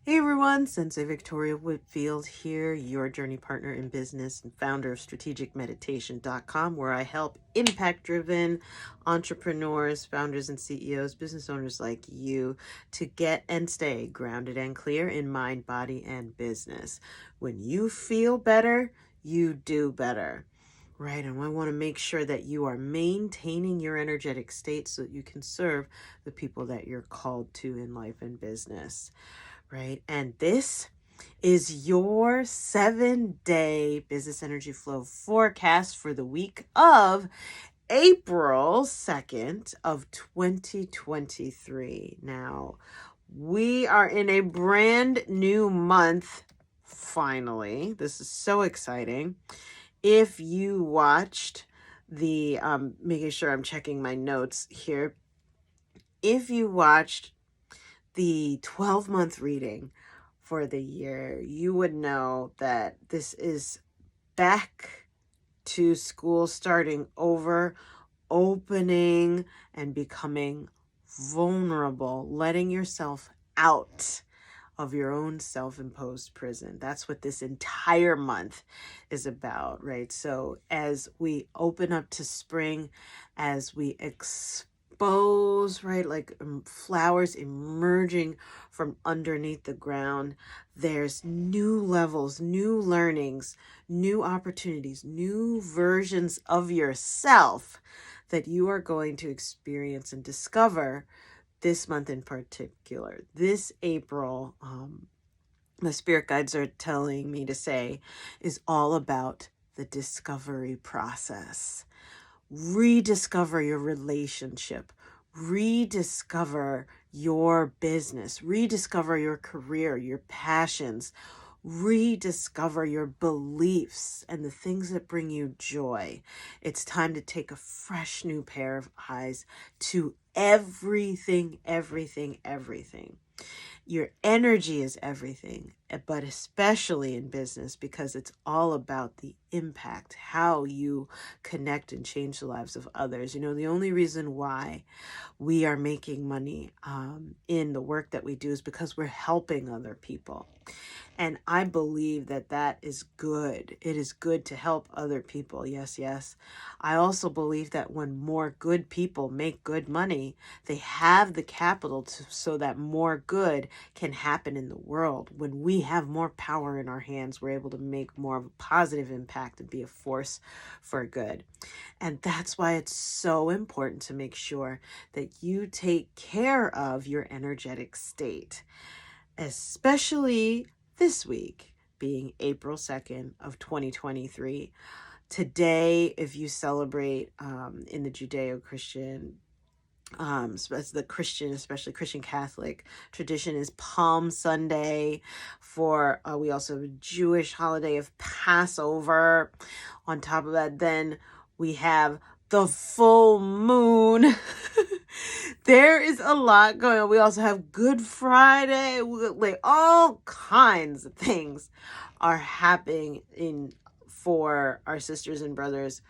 Hey everyone, Sensei Victoria Whitfield here, your journey partner in business and founder of strategicmeditation.com, where I help impact-driven entrepreneurs, founders, and CEOs, business owners like you to get and stay grounded and clear in mind, body, and business. When you feel better, you do better. Right, and I want to make sure that you are maintaining your energetic state so that you can serve the people that you're called to in life and business. Right, and this is your 7-day business energy flow forecast for the week of April 2nd of 2023. Now, we are in a brand new month, finally. This is so exciting. If you watched the, making sure I'm checking my notes here. If you watched the 12-month reading for the year, you would know that this is back to school, starting over, opening and becoming vulnerable, letting yourself out of your own self-imposed prison. That's what this entire month is about, right? So as we open up to spring, as we expose, right, like flowers emerging from underneath the ground, there's new levels, new learnings, new opportunities, new versions of yourself that you are going to experience and discover this month in particular. This April, the spirit guides are telling me to say, is all about the discovery process. Rediscover your relationship, rediscover your business, rediscover your career, your passions, rediscover your beliefs and the things that bring you joy. It's time to take a fresh new pair of eyes to everything, everything, everything. Your energy is everything, but especially in business, because it's all about the impact, how you connect and change the lives of others. You know, the only reason why we are making money in the work that we do is because we're helping other people. And I believe that that is good. It is good to help other people. Yes, yes. I also believe that when more good people make good money, they have the capital so that more good can happen in the world. When we have more power in our hands, we're able to make more of a positive impact and be a force for good. And that's why it's so important to make sure that you take care of your energetic state, especially this week being April 2nd of 2023. Today, if you celebrate in the Judeo-Christian, especially Christian Catholic tradition, is Palm Sunday. For we also have a Jewish holiday of Passover. On top of that, then we have the full moon. There is a lot going on. We also have Good Friday. Like all kinds of things are happening for our sisters and brothers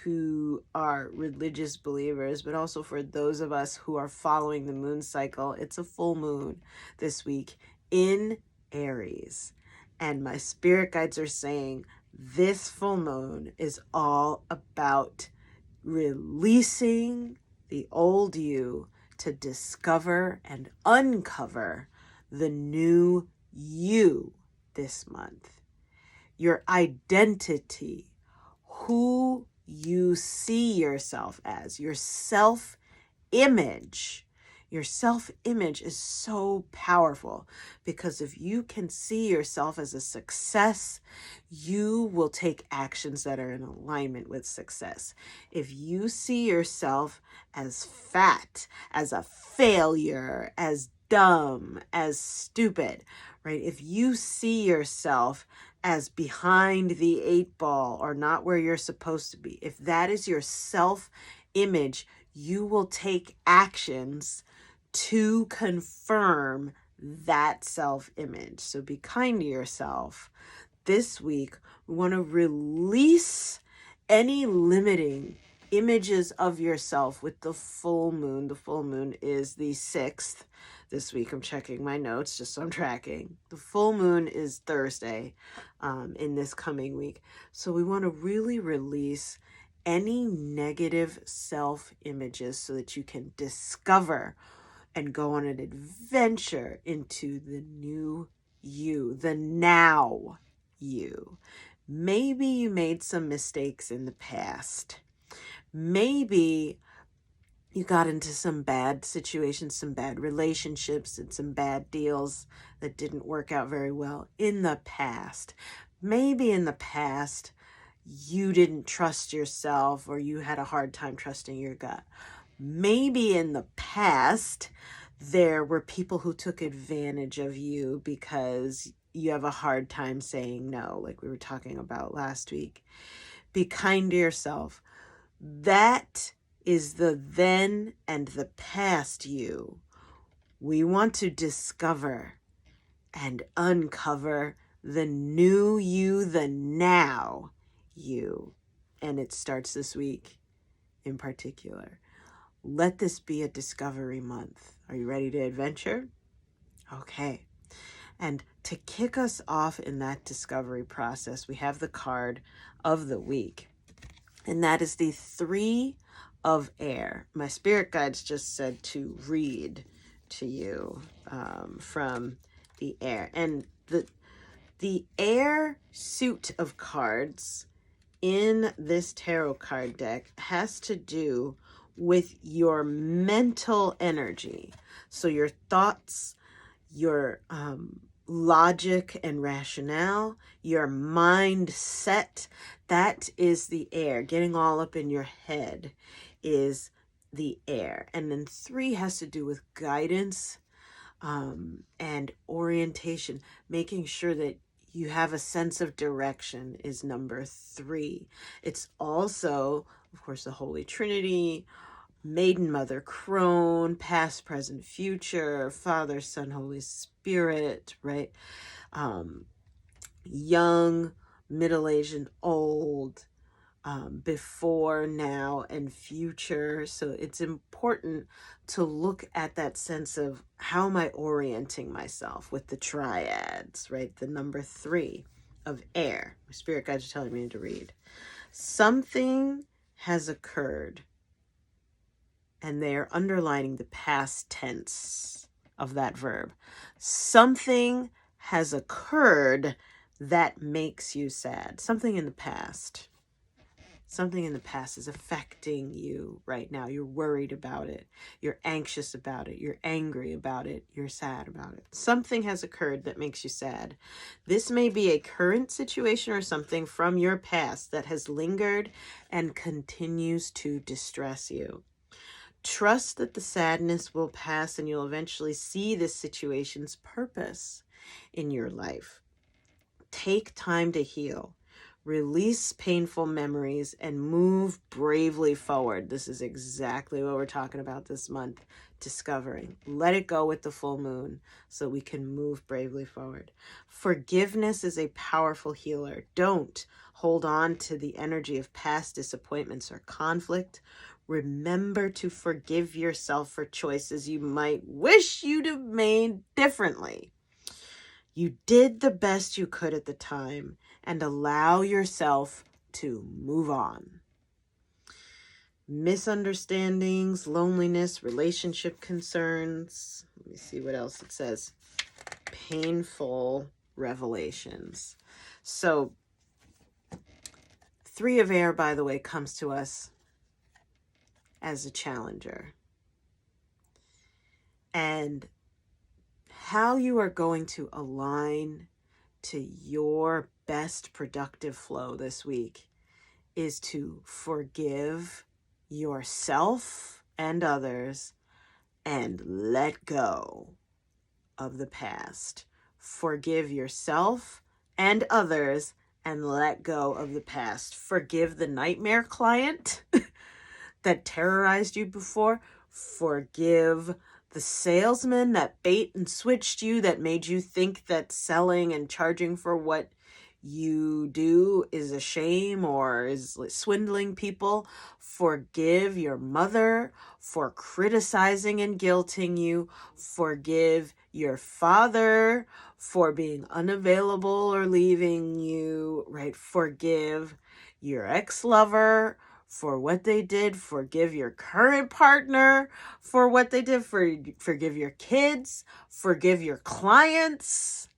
who are religious believers, but also for those of us who are following the moon cycle. It's a full moon this week in Aries. And my spirit guides are saying this full moon is all about releasing the old you to discover and uncover the new you this month. Your identity, who you see yourself as, your self-image. Your self-image is so powerful because if you can see yourself as a success, you will take actions that are in alignment with success. If you see yourself as fat, as a failure, as dumb, as stupid, right? If you see yourself as behind the 8 ball or not where you're supposed to be, if that is your self-image, you will take actions to confirm that self-image. So be kind to yourself. This week, we want to release any limiting images of yourself with the full moon. The full moon is the 6th. this week. I'm checking my notes just so I'm tracking. The full moon is Thursday in this coming week. So we want to really release any negative self-images so that you can discover and go on an adventure into the new you, the now you. Maybe you made some mistakes in the past. Maybe you got into some bad situations, some bad relationships, and some bad deals that didn't work out very well in the past. Maybe in the past, you didn't trust yourself or you had a hard time trusting your gut. Maybe in the past, there were people who took advantage of you because you have a hard time saying no, like we were talking about last week. Be kind to yourself. That is the then and the past you. We want to discover and uncover the new you, the now you. And it starts this week in particular. Let this be a discovery month. Are you ready to adventure? Okay. And to kick us off in that discovery process, we have the card of the week. And that is the 3 of air. My spirit guides just said to read to you from the air. And the air suit of cards in this tarot card deck has to do with your mental energy. So your thoughts, your logic and rationale, your mindset, that is the air. Getting all up in your head is the air. And then 3 has to do with guidance and orientation, making sure that you have a sense of direction is number 3. It's also, of course, the Holy Trinity, Maiden, Mother, Crone, past, present, future, Father, Son, Holy Spirit, right? Young, middle-aged, and old, before, now, and future. So it's important to look at that sense of how am I orienting myself with the triads, right? The number 3 of air. My spirit guides are telling me to read. Something has occurred, and they are underlining the past tense of that verb. Something has occurred that makes you sad. Something in the past. Something in the past is affecting you right now. You're worried about it. You're anxious about it. You're angry about it. You're sad about it. Something has occurred that makes you sad. This may be a current situation or something from your past that has lingered and continues to distress you. Trust that the sadness will pass and you'll eventually see this situation's purpose in your life. Take time to heal. Release painful memories and move bravely forward. This is exactly what we're talking about this month, discovering. Let it go with the full moon so we can move bravely forward. Forgiveness is a powerful healer. Don't hold on to the energy of past disappointments or conflict. Remember to forgive yourself for choices you might wish you'd have made differently. You did the best you could at the time, and allow yourself to move on. Misunderstandings, loneliness, relationship concerns. Let me see what else it says. Painful revelations. So 3 of air, by the way, comes to us as a challenger. And how you are going to align to your best productive flow this week is to forgive yourself and others and let go of the past. Forgive yourself and others and let go of the past. Forgive the nightmare client that terrorized you before. Forgive the salesman that bait and switched you, that made you think that selling and charging for what you do is a shame or is swindling people. Forgive your mother for criticizing and guilting you. Forgive your father for being unavailable or leaving you, right? Forgive your ex-lover for what they did. Forgive your current partner for what they did. Forgive your kids. Forgive your clients.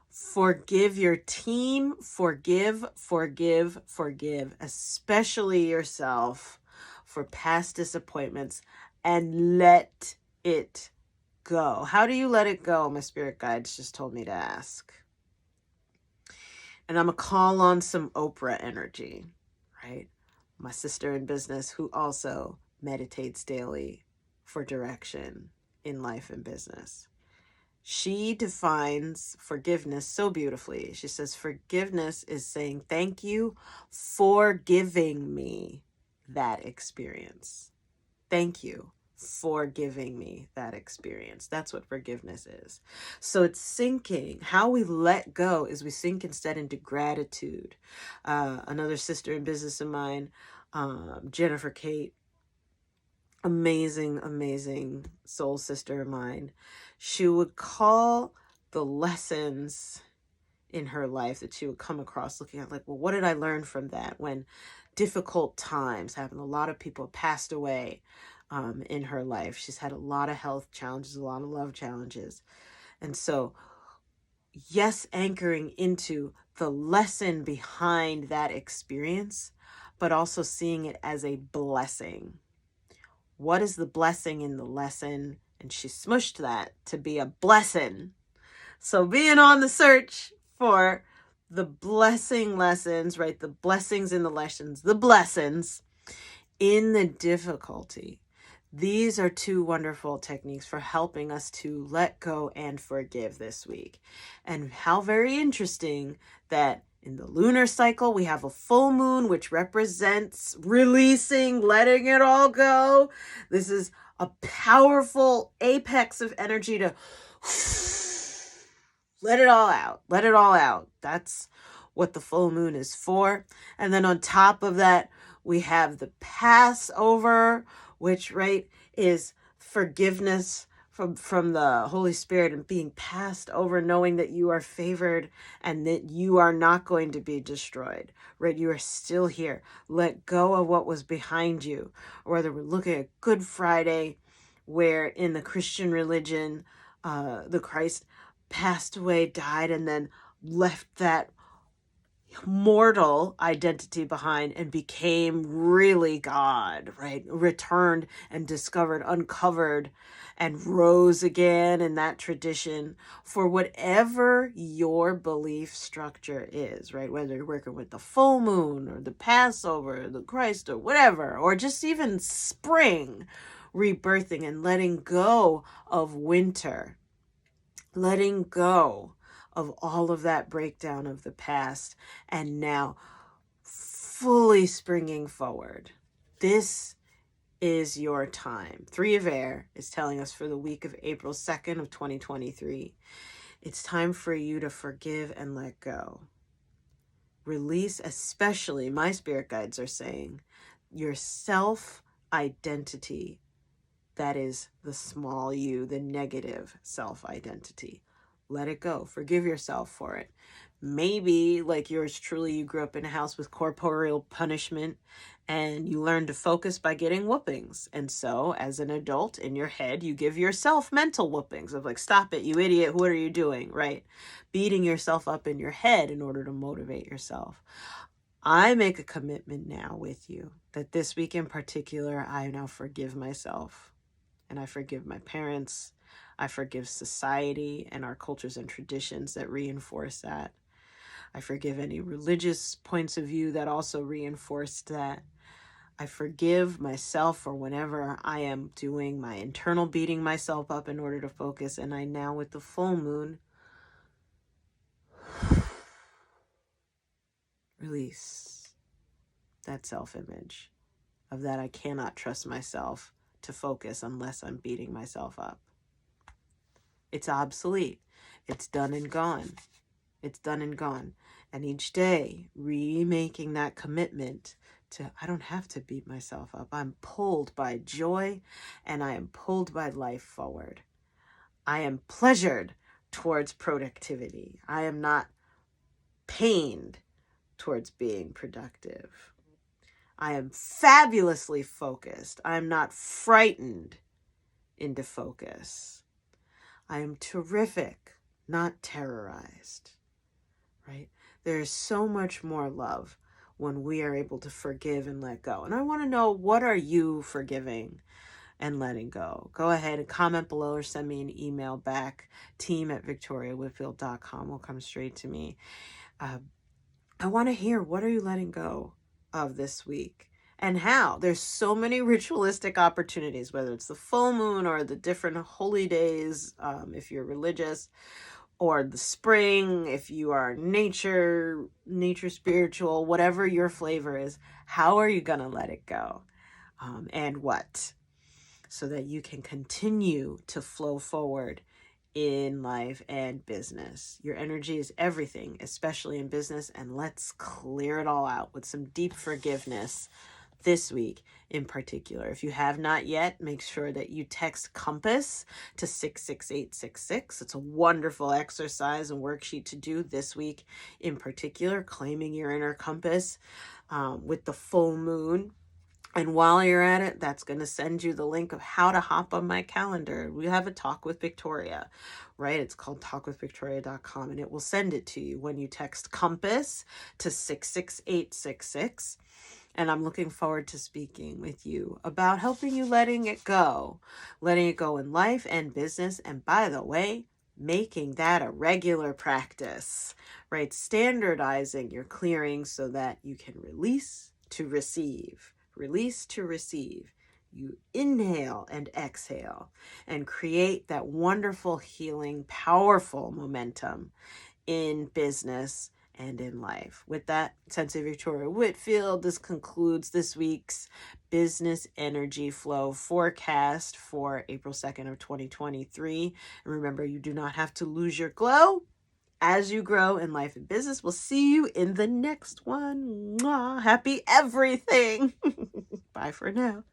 Forgive your team. Forgive, forgive, forgive, especially yourself for past disappointments, and let it go. How do you let it go? My spirit guides just told me to ask. And I'm going to call on some Oprah energy, right? My sister in business who also meditates daily for direction in life and business. She defines forgiveness so beautifully. She says, forgiveness is saying thank you for giving me that experience. Thank you for giving me that experience. That's what forgiveness is. So it's sinking. How we let go is we sink instead into gratitude. Another sister in business of mine, Jennifer Kate, amazing soul sister of mine. She would call the lessons in her life that she would come across looking at, like, well, what did I learn from that when difficult times happened? A lot of people passed away in her life. She's had a lot of health challenges, a lot of love challenges. And so, yes, anchoring into the lesson behind that experience, but also seeing it as a blessing. What is the blessing in the lesson? And she smushed that to be a blessing. So being on the search for the blessing lessons, right? The blessings in the lessons, the blessings in the difficulty. These are two wonderful techniques for helping us to let go and forgive this week. And how very interesting that in the lunar cycle, we have a full moon, which represents releasing, letting it all go. This is a powerful apex of energy to let it all out. Let it all out. That's what the full moon is for. And then on top of that, we have the Passover, which, right, is forgiveness from the Holy Spirit and being passed over, knowing that you are favored and that you are not going to be destroyed, right? You are still here. Let go of what was behind you. Or whether we're looking at Good Friday, where in the Christian religion, the Christ passed away, died, and then left that mortal identity behind and became really God, right? Returned and discovered, uncovered, and rose again in that tradition for whatever your belief structure is, right? Whether you're working with the full moon or the Passover, the Christ, or whatever, or just even spring, rebirthing and letting go of winter, letting go of all of that breakdown of the past, and now fully springing forward. This is your time. 3 of Air is telling us for the week of April 2nd of 2023, it's time for you to forgive and let go. Release, especially, my spirit guides are saying, your self-identity. That is the small you, the negative self-identity. Let it go. Forgive yourself for it. Maybe, like yours truly, you grew up in a house with corporeal punishment and you learned to focus by getting whoopings. And so, as an adult, in your head, you give yourself mental whoopings of like, stop it, you idiot, what are you doing, right? Beating yourself up in your head in order to motivate yourself. I make a commitment now with you that this week in particular, I now forgive myself. And I forgive my parents. I forgive society and our cultures and traditions that reinforce that. I forgive any religious points of view that also reinforced that. I forgive myself for whenever I am doing my internal beating myself up in order to focus. And I now, with the full moon, release that self-image of that I cannot trust myself to focus unless I'm beating myself up. It's obsolete. It's done and gone. It's done and gone. And each day, remaking that commitment I don't have to beat myself up. I'm pulled by joy and I am pulled by life forward. I am pleasured towards productivity. I am not pained towards being productive. I am fabulously focused. I am not frightened into focus. I am terrific, not terrorized, right? There's so much more love when we are able to forgive and let go. And I want to know, what are you forgiving and letting go? Go ahead and comment below or send me an email back. team@victoriawhitfield.com will come straight to me. I want to hear, what are you letting go of this week? And how? There's so many ritualistic opportunities, whether it's the full moon or the different holy days, if you're religious, or the spring, if you are nature spiritual, whatever your flavor is. How are you going to let it go? And what? So that you can continue to flow forward in life and business. Your energy is everything, especially in business. And let's clear it all out with some deep forgiveness this week in particular. If you have not yet, make sure that you text COMPASS to 66866. It's a wonderful exercise and worksheet to do this week in particular, claiming your inner compass with the full moon. And while you're at it, that's going to send you the link of how to hop on my calendar. We have a Talk with Victoria, right? It's called talkwithvictoria.com, and it will send it to you when you text COMPASS to 66866. And I'm looking forward to speaking with you about helping you letting it go in life and business. And by the way, making that a regular practice, right? Standardizing your clearing so that you can release to receive. Release to receive. You inhale and exhale and create that wonderful, healing, powerful momentum in business and in life. With that, Sensei Victoria Whitfield, this concludes this week's business energy flow forecast for April 2nd of 2023. And remember, you do not have to lose your glow as you grow in life and business. We'll see you in the next one. Mwah. Happy everything. Bye for now.